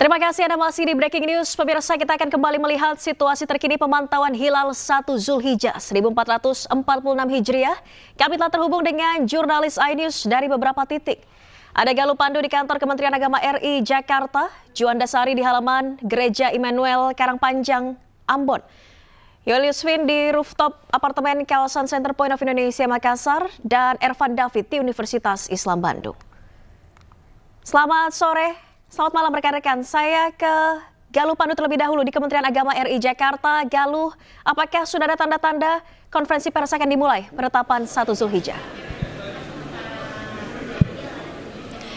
Terima kasih Anda masih di Breaking News. Pemirsa, kita akan kembali melihat situasi terkini pemantauan hilal 1 Zulhijjah 1446 Hijriah. Kami telah terhubung dengan jurnalis iNews dari beberapa titik. Ada Galuh Pandu di kantor Kementerian Agama RI Jakarta, Juanda Sari di halaman Gereja Immanuel Karangpanjang, Ambon. Julius Win di rooftop apartemen kawasan Center Point of Indonesia Makassar, dan Ervan David di Universitas Islam Bandung. Selamat sore, selamat malam rekan-rekan. Saya ke Galuh Pandu terlebih dahulu di Kementerian Agama RI Jakarta. Galuh, apakah sudah ada tanda-tanda konferensi pers akan dimulai penetapan 1 Zulhijjah?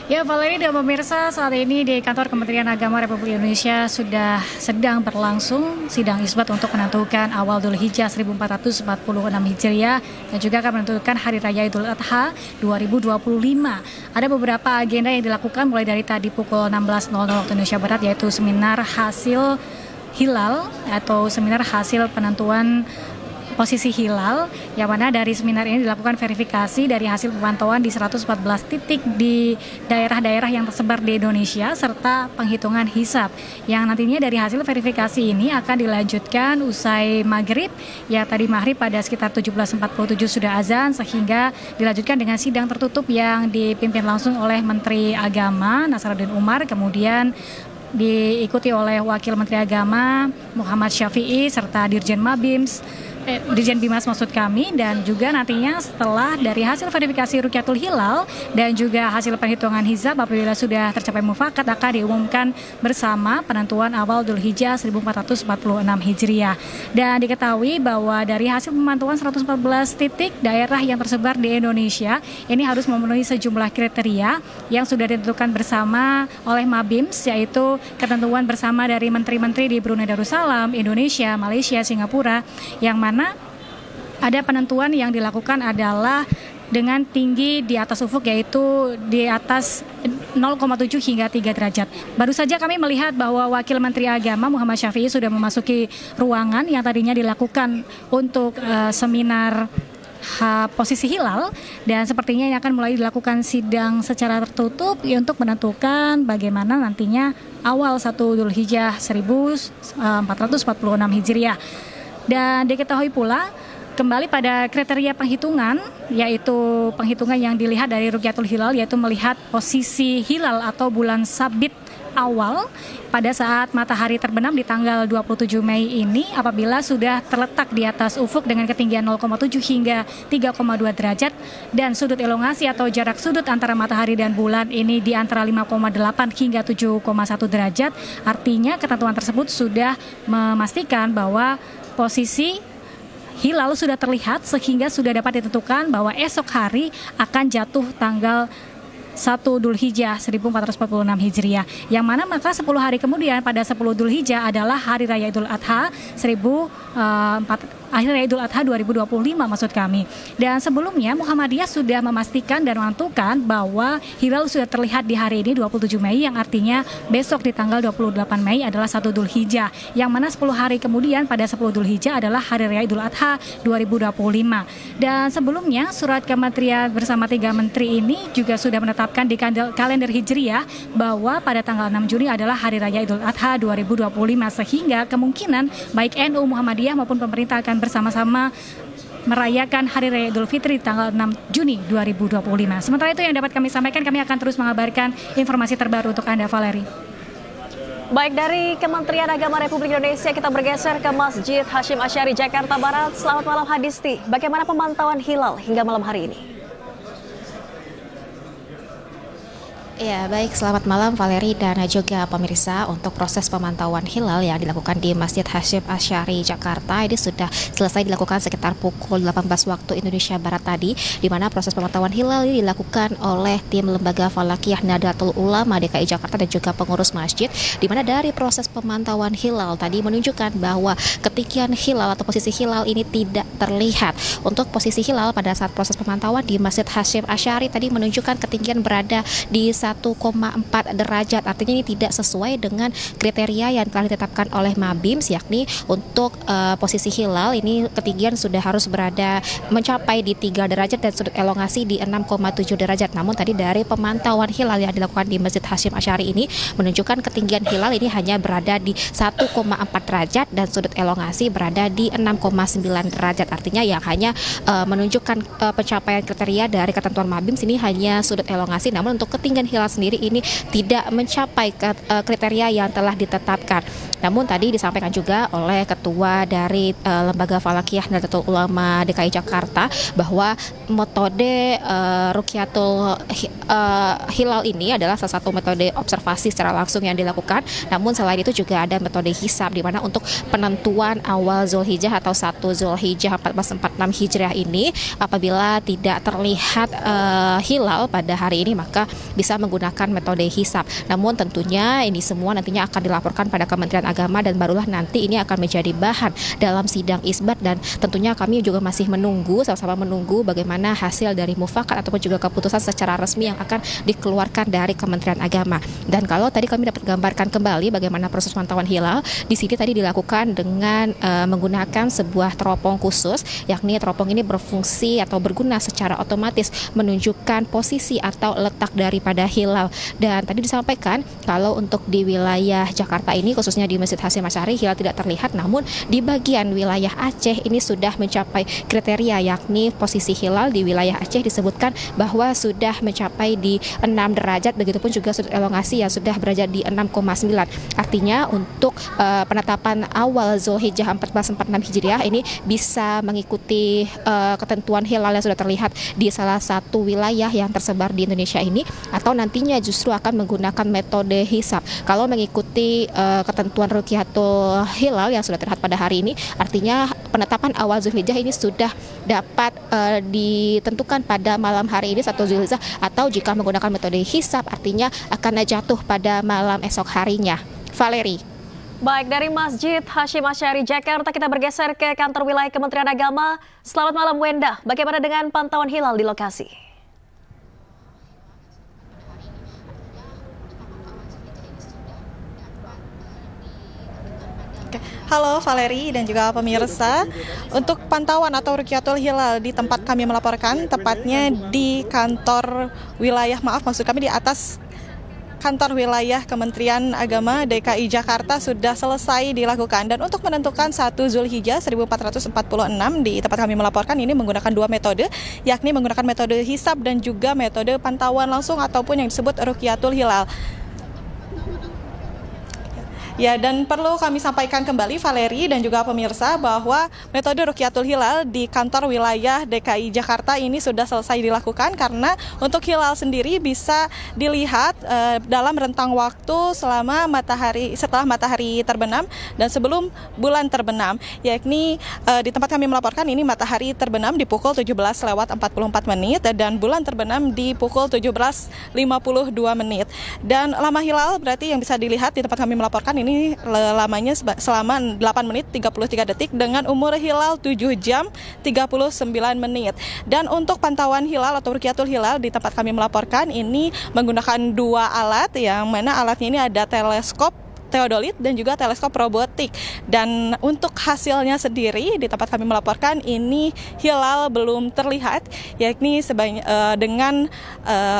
Ya, Valeri dan pemirsa, saat ini di kantor Kementerian Agama Republik Indonesia sudah sedang berlangsung sidang isbat untuk menentukan awal Dzulhijjah 1446 Hijriah dan juga akan menentukan Hari Raya Idul Adha 2025. Ada beberapa agenda yang dilakukan mulai dari tadi pukul 16.00 waktu Indonesia Barat, yaitu seminar hasil hilal atau seminar hasil penentuan posisi hilal, yang mana dari seminar ini dilakukan verifikasi dari hasil pemantauan di 114 titik di daerah-daerah yang tersebar di Indonesia serta penghitungan hisab yang nantinya dari hasil verifikasi ini akan dilanjutkan usai maghrib, ya tadi maghrib pada sekitar 17.47 sudah azan, sehingga dilanjutkan dengan sidang tertutup yang dipimpin langsung oleh Menteri Agama Nasaruddin Umar, kemudian diikuti oleh Wakil Menteri Agama Muhammad Syafi'i serta Dirjen Bimas maksud kami, dan juga nantinya setelah dari hasil verifikasi Rukyatul Hilal dan juga hasil perhitungan hisab apabila sudah tercapai mufakat akan diumumkan bersama penentuan awal Dzulhijjah 1446 Hijriah. Dan diketahui bahwa dari hasil pemantauan 114 titik daerah yang tersebar di Indonesia ini harus memenuhi sejumlah kriteria yang sudah ditentukan bersama oleh Mabims, yaitu ketentuan bersama dari menteri-menteri di Brunei Darussalam, Indonesia, Malaysia, Singapura, yang mana ada penentuan yang dilakukan adalah dengan tinggi di atas ufuk, yaitu di atas 0,7 hingga 3 derajat. Baru saja kami melihat bahwa Wakil Menteri Agama Muhammad Syafi'i sudah memasuki ruangan yang tadinya dilakukan untuk seminar posisi hilal, dan sepertinya ini akan mulai dilakukan sidang secara tertutup untuk menentukan bagaimana nantinya awal 1 Dzulhijjah 1446 Hijriah. Dan diketahui pula kembali pada kriteria penghitungan, yaitu penghitungan yang dilihat dari Rukyatul Hilal, yaitu melihat posisi hilal atau bulan sabit awal pada saat matahari terbenam di tanggal 27 Mei ini apabila sudah terletak di atas ufuk dengan ketinggian 0,7 hingga 3,2 derajat dan sudut elongasi atau jarak sudut antara matahari dan bulan ini di antara 5,8 hingga 7,1 derajat. Artinya ketentuan tersebut sudah memastikan bahwa posisi hilal sudah terlihat sehingga sudah dapat ditentukan bahwa esok hari akan jatuh tanggal 1 Dzulhijjah 1446 Hijriah, yang mana maka 10 hari kemudian pada 10 Dzulhijjah adalah Hari Raya Idul Adha 2025 maksud kami. Dan sebelumnya Muhammadiyah sudah memastikan dan menentukan bahwa hilal sudah terlihat di hari ini 27 Mei, yang artinya besok di tanggal 28 Mei adalah 1 Dzulhijjah, yang mana 10 hari kemudian pada 10 Dzulhijjah adalah Hari Raya Idul Adha 2025. Dan sebelumnya surat kementerian bersama 3 menteri ini juga sudah menetapkan di kalender Hijriah bahwa pada tanggal 6 Juni adalah Hari Raya Idul Adha 2025, sehingga kemungkinan baik NU, Muhammadiyah maupun pemerintah akan bersama-sama merayakan Hari Raya Idul Fitri tanggal 6 Juni 2025. Sementara itu yang dapat kami sampaikan, kami akan terus mengabarkan informasi terbaru untuk Anda, Valeri. Baik, dari Kementerian Agama Republik Indonesia kita bergeser ke Masjid Hasyim Asy'ari Jakarta Barat. Selamat malam Hadisti, bagaimana pemantauan hilal hingga malam hari ini? Ya, baik, selamat malam Valeri dan juga pemirsa. Untuk proses pemantauan hilal yang dilakukan di Masjid Hasyim Asy'ari Jakarta ini sudah selesai dilakukan sekitar pukul 18 waktu Indonesia Barat tadi, di mana proses pemantauan hilal ini dilakukan oleh tim Lembaga Falakiyah Nahdlatul Ulama DKI Jakarta dan juga pengurus masjid, di mana dari proses pemantauan hilal tadi menunjukkan bahwa ketinggian hilal atau posisi hilal ini tidak terlihat. Untuk posisi hilal pada saat proses pemantauan di Masjid Hasyim Asy'ari tadi menunjukkan ketinggian berada di 1,4 derajat. Artinya ini tidak sesuai dengan kriteria yang telah ditetapkan oleh Mabims, yakni untuk posisi hilal ini ketinggian sudah harus berada mencapai di 3 derajat dan sudut elongasi di 6,7 derajat. Namun tadi dari pemantauan hilal yang dilakukan di Masjid Hasyim Asy'ari ini menunjukkan ketinggian hilal ini hanya berada di 1,4 derajat dan sudut elongasi berada di 6,9 derajat. Artinya yang hanya menunjukkan pencapaian kriteria dari ketentuan Mabims ini hanya sudut elongasi, namun untuk ketinggian hilal sendiri ini tidak mencapai kriteria yang telah ditetapkan. Namun tadi disampaikan juga oleh Ketua dari Lembaga Falakiyah Nahdlatul Ulama DKI Jakarta bahwa metode Rukyatul Hilal ini adalah salah satu metode observasi secara langsung yang dilakukan. Namun selain itu juga ada metode hisab, di mana untuk penentuan awal Zulhijjah atau 1 Zulhijjah 1446 Hijriah ini apabila tidak terlihat hilal pada hari ini maka bisa menggunakan metode hisab. Namun tentunya ini semua nantinya akan dilaporkan pada Kementerian Agama dan barulah nanti ini akan menjadi bahan dalam sidang isbat, dan tentunya kami juga masih menunggu, sama-sama menunggu bagaimana hasil dari mufakat ataupun juga keputusan secara resmi yang akan dikeluarkan dari Kementerian Agama. Dan kalau tadi kami dapat gambarkan kembali bagaimana proses pantauan hilal, di sini tadi dilakukan dengan menggunakan sebuah teropong khusus, yakni teropong ini berfungsi atau berguna secara otomatis menunjukkan posisi atau letak daripada hilal. Dan tadi disampaikan kalau untuk di wilayah Jakarta ini khususnya di Masjid Hasyim Asy'ari hilal tidak terlihat, namun di bagian wilayah Aceh ini sudah mencapai kriteria, yakni posisi hilal di wilayah Aceh disebutkan bahwa sudah mencapai di 6 derajat, begitupun juga sudut elongasi yang sudah berada di 6,9. Artinya untuk penetapan awal Zulhijjah 1446 Hijriah ini bisa mengikuti ketentuan hilal yang sudah terlihat di salah satu wilayah yang tersebar di Indonesia ini, atau nantinya justru akan menggunakan metode hisab. Kalau mengikuti ketentuan Rukyatul Hilal yang sudah terlihat pada hari ini, artinya penetapan awal Zulhijjah ini sudah dapat ditentukan pada malam hari ini 1 Zulhijjah, atau jika menggunakan metode hisab artinya akan jatuh pada malam esok harinya. Valeri. Baik, dari Masjid Hasyim Asy'ari Jakarta kita bergeser ke kantor wilayah Kementerian Agama. Selamat malam Wenda, bagaimana dengan pantauan hilal di lokasi? Halo Valeri dan juga pemirsa, untuk pantauan atau Rukyatul Hilal di tempat kami melaporkan, tepatnya di kantor wilayah, maksud kami di atas kantor wilayah Kementerian Agama DKI Jakarta sudah selesai dilakukan. Dan untuk menentukan 1 Zulhijjah 1446 di tempat kami melaporkan ini menggunakan 2 metode, yakni menggunakan metode hisab dan juga metode pantauan langsung ataupun yang disebut Rukyatul Hilal. Ya, dan perlu kami sampaikan kembali Valeri dan juga pemirsa bahwa metode Rukyatul Hilal di kantor wilayah DKI Jakarta ini sudah selesai dilakukan, karena untuk hilal sendiri bisa dilihat dalam rentang waktu setelah matahari terbenam dan sebelum bulan terbenam, yakni di tempat kami melaporkan ini matahari terbenam di pukul 17:44 dan bulan terbenam di pukul 17:52. Dan lama hilal berarti yang bisa dilihat di tempat kami melaporkan ini lamanya selama 8 menit 33 detik dengan umur hilal 7 jam 39 menit. Dan untuk pantauan hilal atau Rukyatul Hilal di tempat kami melaporkan ini menggunakan 2 alat, yang mana alatnya ini ada teleskop teodolit dan juga teleskop robotik. Dan untuk hasilnya sendiri di tempat kami melaporkan ini hilal belum terlihat, yakni dengan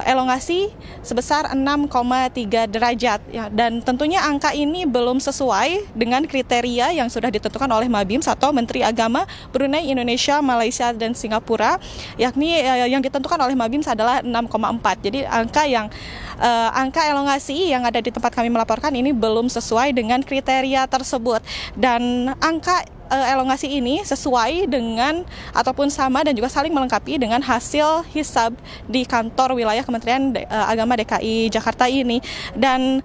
elongasi sebesar 6,3 derajat ya. Dan tentunya angka ini belum sesuai dengan kriteria yang sudah ditentukan oleh Mabims atau Menteri Agama Brunei, Indonesia, Malaysia dan Singapura, yakni yang ditentukan oleh Mabims adalah 6,4. Jadi angka elongasi yang ada di tempat kami melaporkan ini belum sesuai dengan kriteria tersebut. Dan angka elongasi ini sesuai dengan ataupun sama dan juga saling melengkapi dengan hasil hisab di kantor wilayah Kementerian Agama DKI Jakarta ini. Dan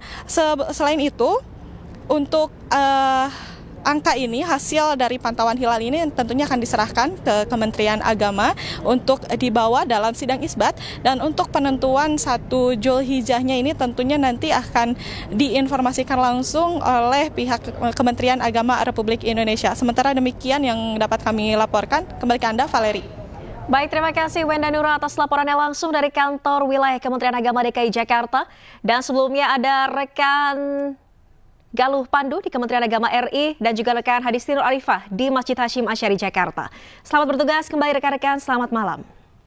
selain itu, untuk angka ini, hasil dari pantauan hilal ini tentunya akan diserahkan ke Kementerian Agama untuk dibawa dalam sidang isbat. Dan untuk penentuan 1 Zulhijjahnya ini tentunya nanti akan diinformasikan langsung oleh pihak Kementerian Agama Republik Indonesia. Sementara demikian yang dapat kami laporkan. Kembali ke Anda, Valeri. Baik, terima kasih Wenda Nura atas laporannya langsung dari kantor wilayah Kementerian Agama DKI Jakarta. Dan sebelumnya ada rekan Galuh Pandu di Kementerian Agama RI dan juga rekan Hadistinur Arifah di Masjid Hasyim Asy'ari Jakarta. Selamat bertugas kembali rekan-rekan, selamat malam.